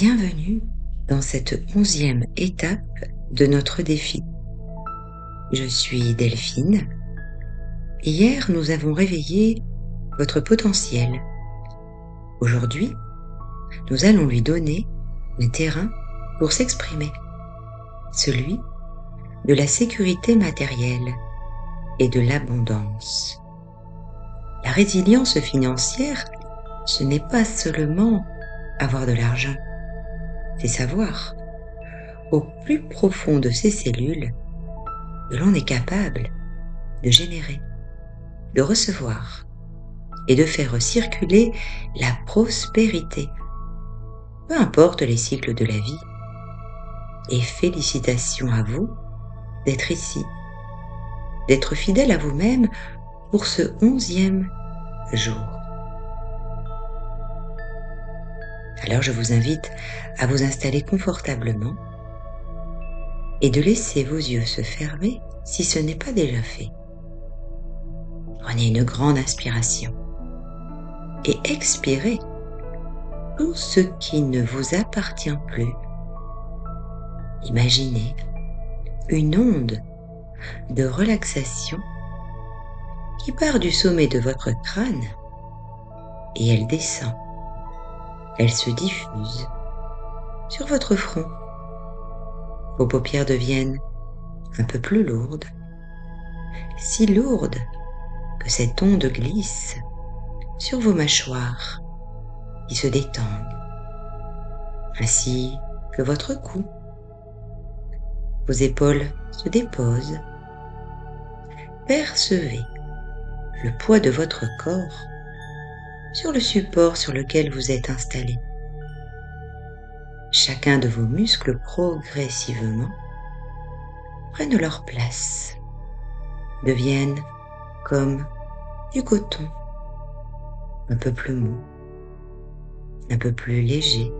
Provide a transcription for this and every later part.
Bienvenue dans cette 11e étape de notre défi. Je suis Delphine. Hier, nous avons réveillé votre potentiel. Aujourd'hui, nous allons lui donner un terrain pour s'exprimer, celui de la sécurité matérielle et de l'abondance. La résilience financière, ce n'est pas seulement avoir de l'argent, c'est savoir, au plus profond de ses cellules, que l'on est capable de générer, de recevoir et de faire circuler la prospérité, peu importe les cycles de la vie. Et félicitations à vous d'être ici, d'être fidèle à vous-même pour ce 11e jour. Alors je vous invite à vous installer confortablement et de laisser vos yeux se fermer si ce n'est pas déjà fait. Prenez une grande inspiration et expirez tout ce qui ne vous appartient plus. Imaginez une onde de relaxation qui part du sommet de votre crâne et elle descend. Elle se diffuse sur votre front. Vos paupières deviennent un peu plus lourdes, si lourdes que cette onde glisse sur vos mâchoires qui se détendent, ainsi que votre cou. Vos épaules se déposent. Percevez le poids de votre corps sur le support sur lequel vous êtes installé. Chacun de vos muscles progressivement prennent leur place, deviennent comme du coton, un peu plus mou, un peu plus léger,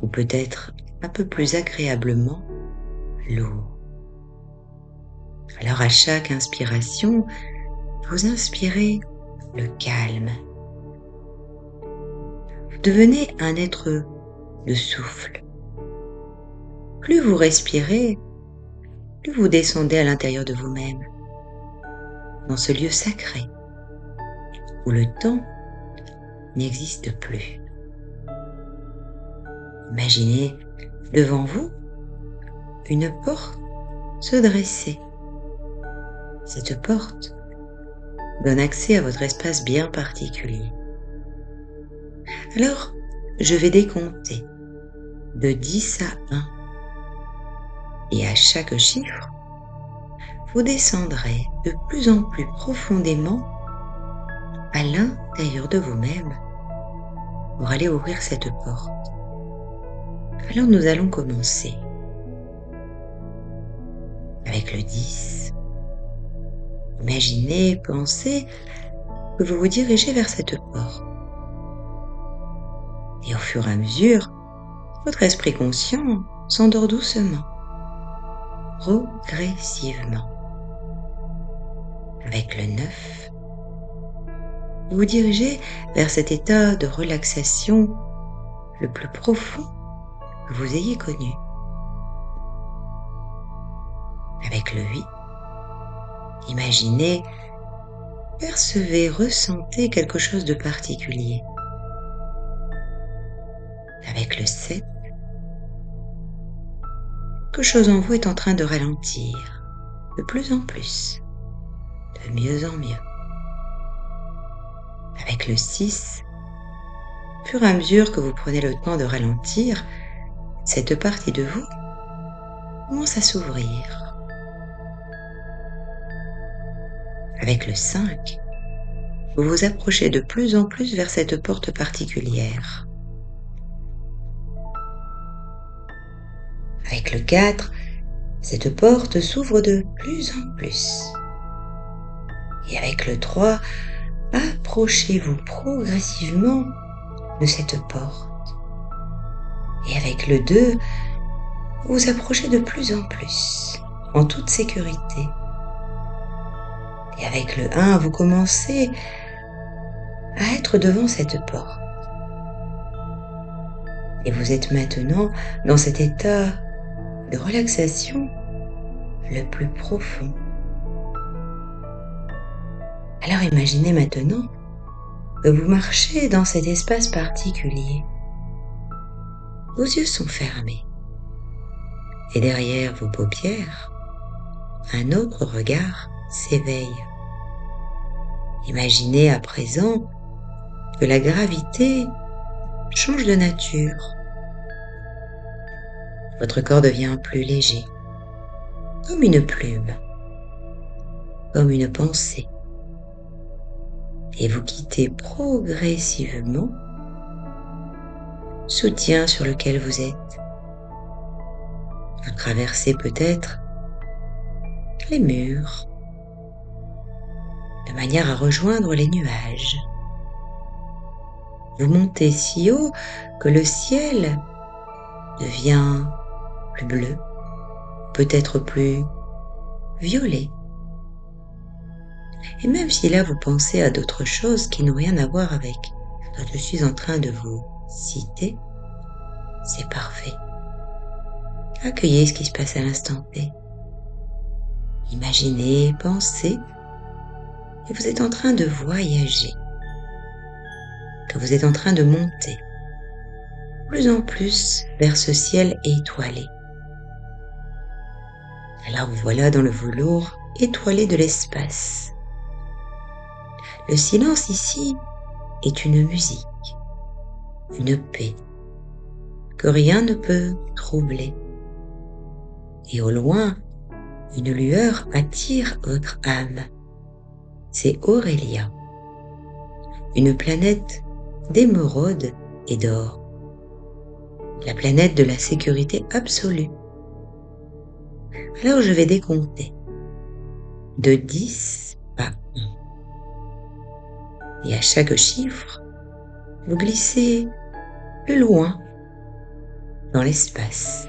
ou peut-être un peu plus agréablement lourd. Alors à chaque inspiration, vous inspirez le calme. Vous devenez un être de souffle. Plus vous respirez, plus vous descendez à l'intérieur de vous-même, dans ce lieu sacré où le temps n'existe plus. Imaginez devant vous une porte se dresser. Cette porte donne accès à votre espace bien particulier. Alors, je vais décompter de 10 à 1. Et à chaque chiffre, vous descendrez de plus en plus profondément à l'intérieur de vous-même pour aller ouvrir cette porte. Alors nous allons commencer avec le 10. Imaginez, pensez que vous vous dirigez vers cette porte. Et au fur et à mesure, votre esprit conscient s'endort doucement, progressivement. Avec le 9, vous vous dirigez vers cet état de relaxation le plus profond que vous ayez connu. Avec le 8, imaginez, percevez, ressentez quelque chose de particulier. Avec le 7, quelque chose en vous est en train de ralentir, de plus en plus, de mieux en mieux. Avec le 6, au fur et à mesure que vous prenez le temps de ralentir, cette partie de vous commence à s'ouvrir. Avec le 5, vous vous approchez de plus en plus vers cette porte particulière. Avec le 4, cette porte s'ouvre de plus en plus. Et avec le 3, approchez-vous progressivement de cette porte. Et avec le 2, vous vous approchez de plus en plus, en toute sécurité. Et avec le 1, vous commencez à être devant cette porte. Et vous êtes maintenant dans cet état de relaxation le plus profond. Alors imaginez maintenant que vous marchez dans cet espace particulier. Vos yeux sont fermés. Et derrière vos paupières, un autre regard s'éveille. Imaginez à présent que la gravité change de nature. Votre corps devient plus léger, comme une plume, comme une pensée. Et vous quittez progressivement le soutien sur lequel vous êtes. Vous traversez peut-être les murs, de manière à rejoindre les nuages. Vous montez si haut que le ciel devient plus bleu, peut-être plus violet. Et même si là vous pensez à d'autres choses qui n'ont rien à voir avec ce que je suis en train de vous citer, c'est parfait. Accueillez ce qui se passe à l'instant T. Imaginez, pensez, et vous êtes en train de voyager, que vous êtes en train de monter plus en plus vers ce ciel étoilé. Alors vous voilà dans le velours étoilé de l'espace. Le silence ici est une musique, une paix, que rien ne peut troubler. Et au loin, une lueur attire votre âme. C'est Aurélia, une planète d'émeraude et d'or, la planète de la sécurité absolue. Alors je vais décompter de 10 à 1. Et à chaque chiffre, vous glissez plus loin dans l'espace,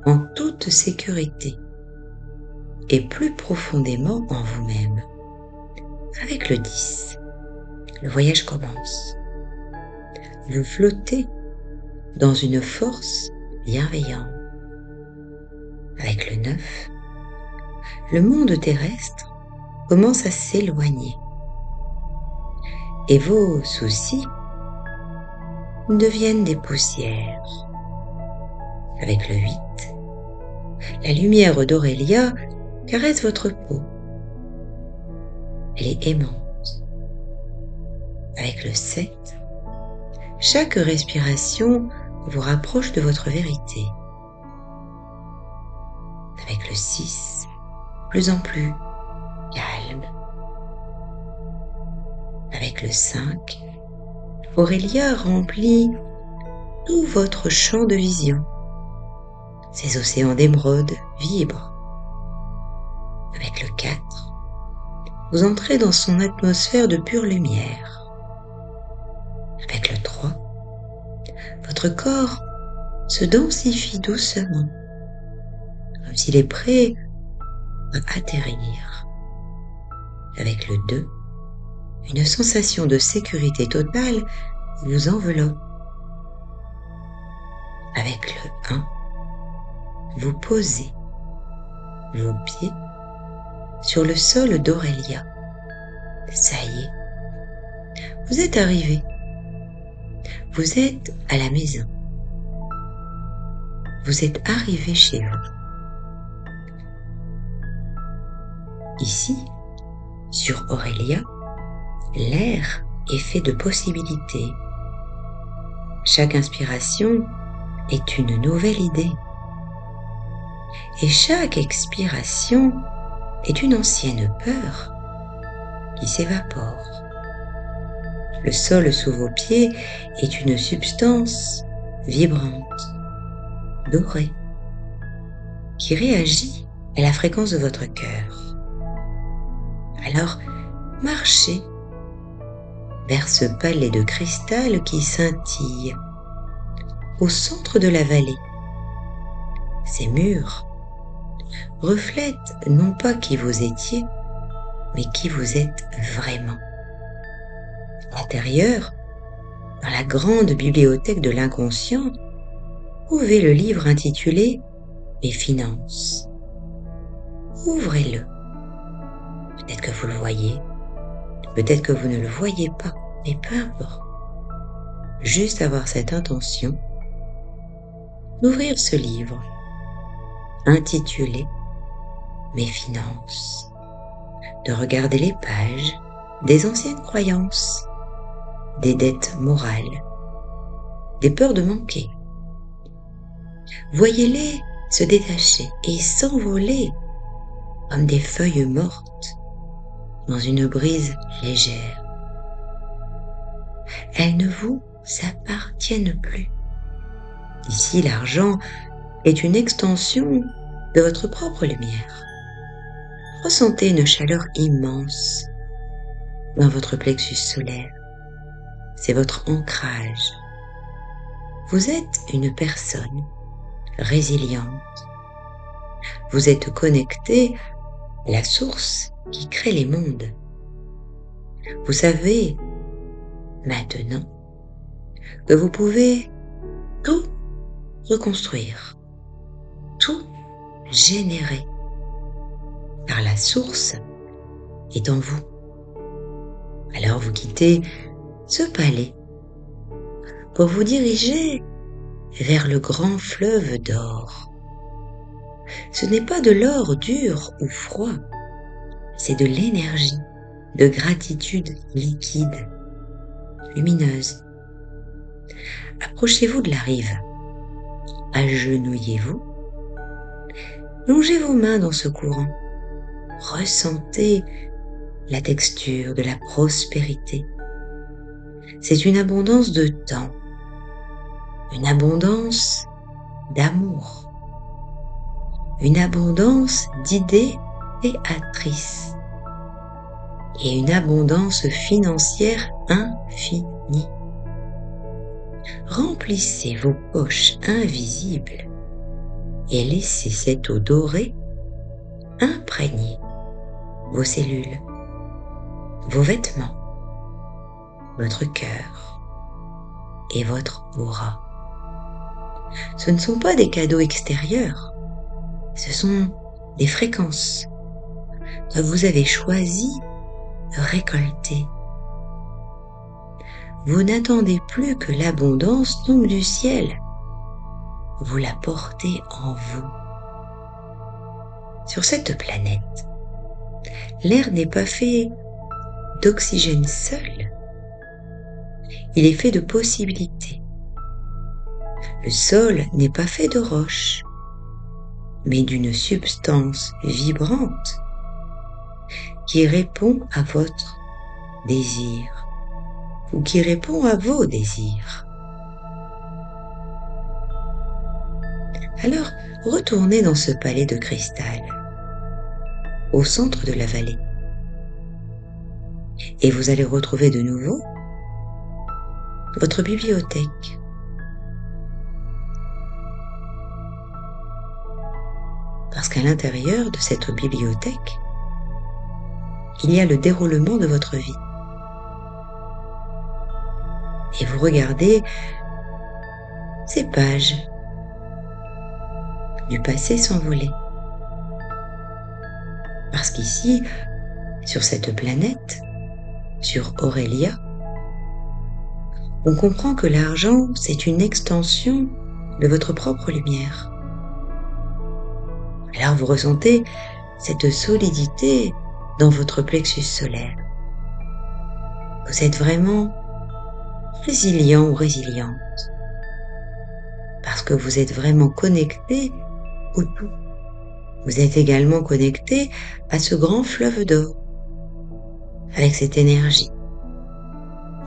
en toute sécurité et plus profondément en vous-même. Avec le 10, le voyage commence. Vous flottez dans une force bienveillante. Avec le 9, le monde terrestre commence à s'éloigner et vos soucis deviennent des poussières. Avec le 8, la lumière d'Aurélia caresse votre peau. Elle est aimante. Avec le 7, chaque respiration vous rapproche de votre vérité. Avec le 6, plus en plus calme. Avec le 5, Aurélia remplit tout votre champ de vision. Ces océans d'émeraude vibrent. Avec le 4, vous entrez dans son atmosphère de pure lumière. Avec le 3, votre corps se densifie doucement, comme s'il est prêt à atterrir. Avec le 2, une sensation de sécurité totale vous enveloppe. Avec le 1, vous posez vos pieds sur le sol d'Aurélia. Ça y est, vous êtes arrivé. Vous êtes à la maison. Vous êtes arrivé chez vous. Ici, sur Aurélia, l'air est fait de possibilités. Chaque inspiration est une nouvelle idée. Et chaque expiration est une ancienne peur qui s'évapore. Le sol sous vos pieds est une substance vibrante, dorée, qui réagit à la fréquence de votre cœur. Alors, marchez vers ce palais de cristal qui scintille au centre de la vallée. Ces murs reflètent non pas qui vous étiez, mais qui vous êtes vraiment. À l'intérieur, dans la grande bibliothèque de l'inconscient, Ouvrez le livre intitulé Mes finances. Ouvrez-le. Peut-être que vous le voyez, peut-être que vous ne le voyez pas, mais peu importe. Juste avoir cette intention d'ouvrir ce livre intitulé Mes finances, de regarder les pages des anciennes croyances, des dettes morales, des peurs de manquer. Voyez-les se détacher et s'envoler comme des feuilles mortes dans une brise légère. Elles ne vous appartiennent plus. Ici, l'argent est une extension de votre propre lumière. Ressentez une chaleur immense dans votre plexus solaire. C'est votre ancrage. Vous êtes une personne résiliente. Vous êtes connecté à la source qui crée les mondes. Vous savez maintenant que vous pouvez tout reconstruire, tout générer, car la source est en vous. Alors vous quittez ce palais pour vous diriger vers le grand fleuve d'or. Ce n'est pas de l'or dur ou froid, c'est de l'énergie, de gratitude liquide, lumineuse. Approchez-vous de la rive, agenouillez-vous, plongez vos mains dans ce courant, ressentez la texture de la prospérité. C'est une abondance de temps, une abondance d'amour, une abondance d'idées créatrices et une abondance financière infinie. Remplissez vos poches invisibles et laissez cette eau dorée imprégner vos cellules, vos vêtements, votre cœur et votre aura. Ce ne sont pas des cadeaux extérieurs, ce sont des fréquences que vous avez choisi de récolter. Vous n'attendez plus que l'abondance tombe du ciel, vous la portez en vous. Sur cette planète, l'air n'est pas fait d'oxygène seul, il est fait de possibilités. Le sol n'est pas fait de roches, mais d'une substance vibrante qui répond à votre désir ou qui répond à vos désirs. Alors, retournez dans ce palais de cristal, au centre de la vallée, et vous allez retrouver de nouveau votre bibliothèque. Parce qu'à l'intérieur de cette bibliothèque, il y a le déroulement de votre vie. Et vous regardez ces pages du passé s'envoler. Parce qu'ici, sur cette planète, sur Aurélia, on comprend que l'argent, c'est une extension de votre propre lumière. Alors vous ressentez cette solidité dans votre plexus solaire. Vous êtes vraiment résilient ou résiliente parce que vous êtes vraiment connecté au tout. Vous êtes également connecté à ce grand fleuve d'or avec cette énergie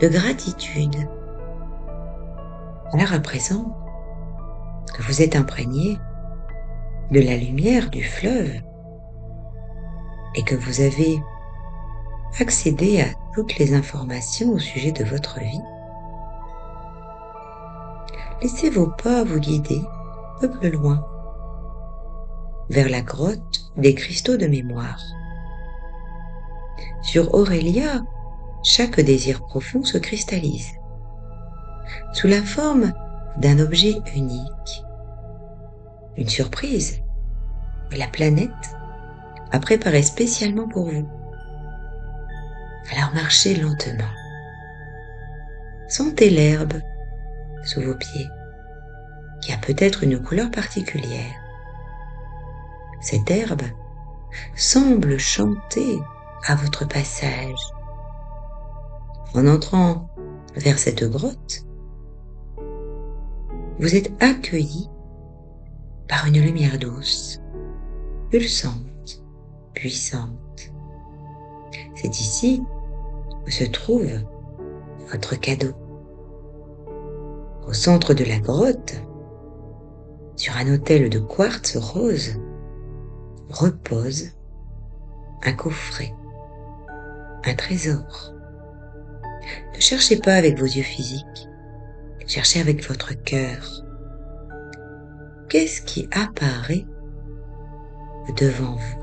de gratitude. Alors à présent que vous êtes imprégné de la lumière du fleuve et que vous avez accédé à toutes les informations au sujet de votre vie, laissez vos pas vous guider un peu plus loin vers la grotte des cristaux de mémoire. Sur Aurélia, chaque désir profond se cristallise sous la forme d'un objet unique, une surprise que la planète a préparée spécialement pour vous. Alors marchez lentement. Sentez l'herbe sous vos pieds, qui a peut-être une couleur particulière. Cette herbe semble chanter à votre passage. En entrant vers cette grotte, vous êtes accueilli par une lumière douce, pulsante, puissante. C'est ici où se trouve votre cadeau. Au centre de la grotte, sur un autel de quartz rose, repose un coffret, un trésor. Ne cherchez pas avec vos yeux physiques, cherchez avec votre cœur. Qu'est-ce qui apparaît devant vous?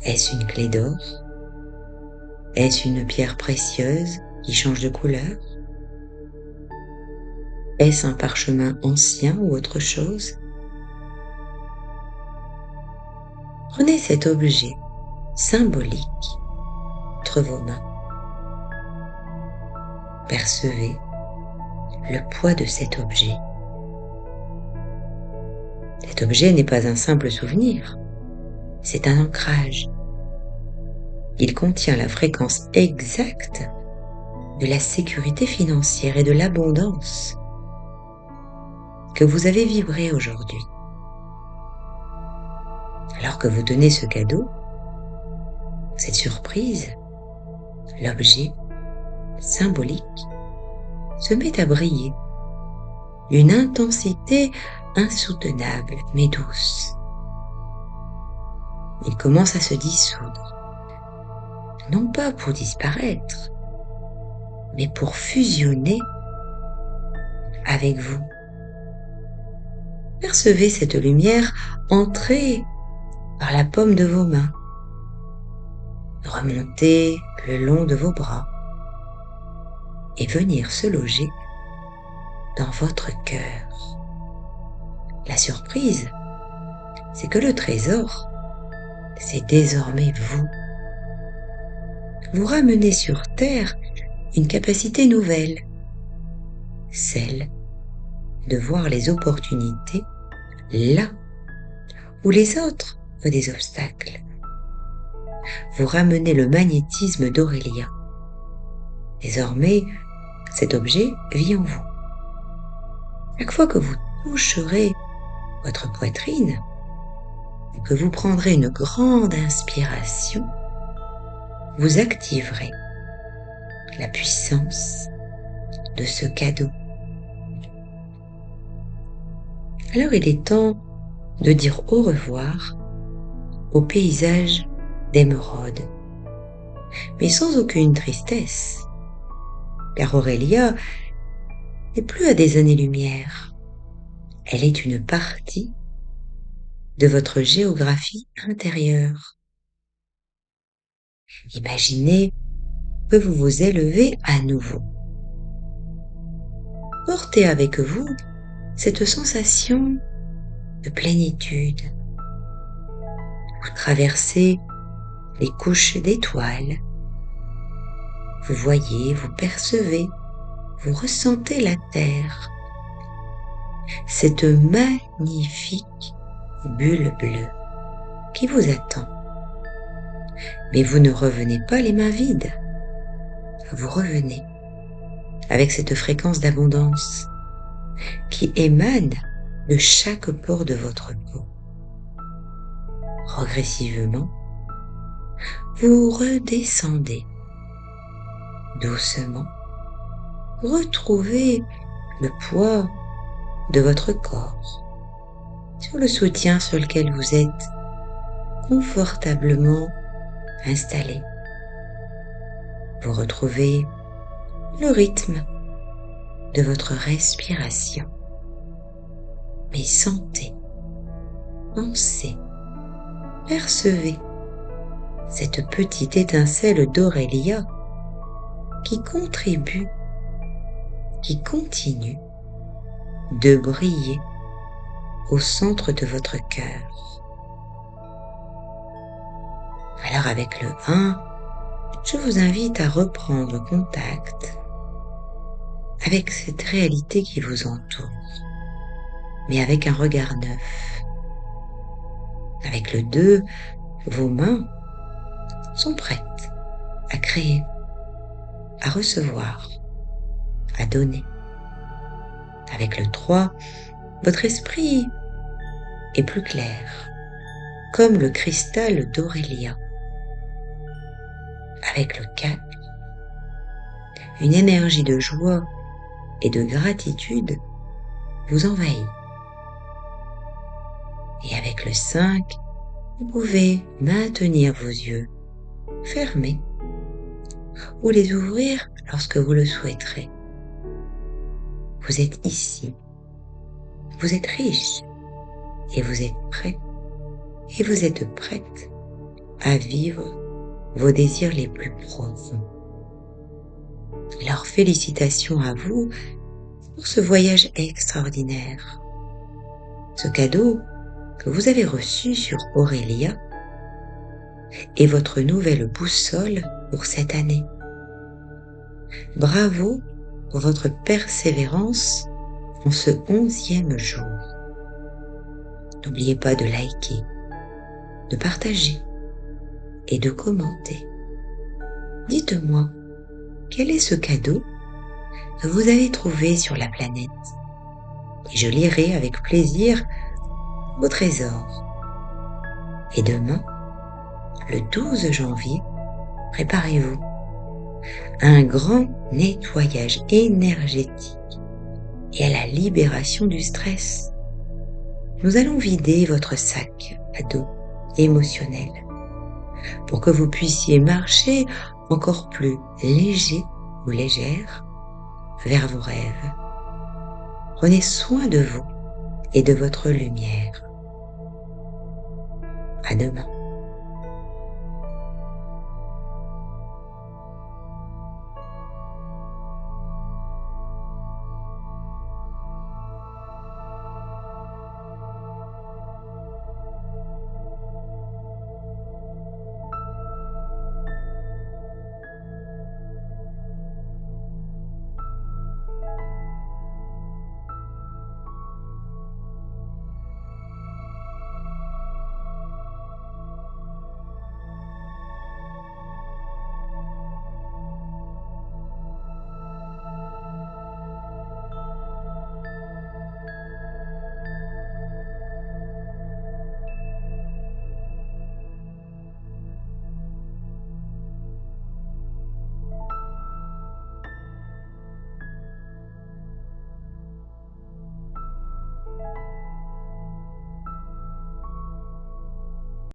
Est-ce une clé d'or? Est-ce une pierre précieuse qui change de couleur? Est-ce un parchemin ancien ou autre chose? Prenez cet objet symbolique entre vos mains. Percevez le poids de cet objet. Cet objet n'est pas un simple souvenir, c'est un ancrage. Il contient la fréquence exacte de la sécurité financière et de l'abondance que vous avez vibré aujourd'hui. Alors que vous donnez ce cadeau, cette surprise, l'objet symbolique se met à briller d'une intensité insoutenable mais douce. Il commence à se dissoudre, non pas pour disparaître, mais pour fusionner avec vous. Percevez cette lumière entrer par la paume de vos mains, remonter le long de vos bras et venir se loger dans votre cœur. La surprise, c'est que le trésor, c'est désormais vous. Vous ramenez sur Terre une capacité nouvelle, celle de voir les opportunités là où les autres ont des obstacles. Vous ramenez le magnétisme d'Aurélia. Désormais, cet objet vit en vous. Chaque fois que vous toucherez votre poitrine, que vous prendrez une grande inspiration, vous activerez la puissance de ce cadeau. Alors il est temps de dire au revoir au paysage d'émeraude, mais sans aucune tristesse, car Aurélia n'est plus à des années-lumière. Elle est une partie de votre géographie intérieure. Imaginez que vous vous élevez à nouveau. Portez avec vous cette sensation de plénitude. Vous traversez les couches d'étoiles. Vous voyez, vous percevez, vous ressentez la terre. Cette magnifique bulle bleue qui vous attend. Mais vous ne revenez pas les mains vides. Vous revenez avec cette fréquence d'abondance qui émane de chaque pore de votre peau. Progressivement, vous redescendez doucement. Retrouvez le poids de votre corps sur le soutien sur lequel vous êtes confortablement installé. Vous retrouvez le rythme de votre respiration. Mais sentez, pensez, percevez cette petite étincelle d'Aurélia qui contribue, qui continue de briller au centre de votre cœur. Alors avec le 1, je vous invite à reprendre contact avec cette réalité qui vous entoure, mais avec un regard neuf. Avec le 2, vos mains sont prêtes à créer, à recevoir, à donner. Avec le 3, votre esprit est plus clair, comme le cristal d'Aurélia. Avec le 4, une énergie de joie et de gratitude vous envahit. Et avec le 5, vous pouvez maintenir vos yeux fermés ou les ouvrir lorsque vous le souhaiterez. Vous êtes ici, vous êtes riche et vous êtes prêt et vous êtes prête à vivre vos désirs les plus profonds. Alors félicitations à vous pour ce voyage extraordinaire. Ce cadeau que vous avez reçu sur Aurélia est votre nouvelle boussole pour cette année. Bravo pour votre persévérance en ce 11e jour. N'oubliez pas de liker, de partager et de commenter. Dites-moi, quel est ce cadeau que vous avez trouvé sur la planète? Et je lirai avec plaisir vos trésors. Et demain, le 12 janvier, préparez-vous. Un grand nettoyage énergétique et à la libération du stress. Nous allons vider votre sac à dos émotionnel pour que vous puissiez marcher encore plus léger ou légère vers vos rêves. Prenez soin de vous et de votre lumière. À demain.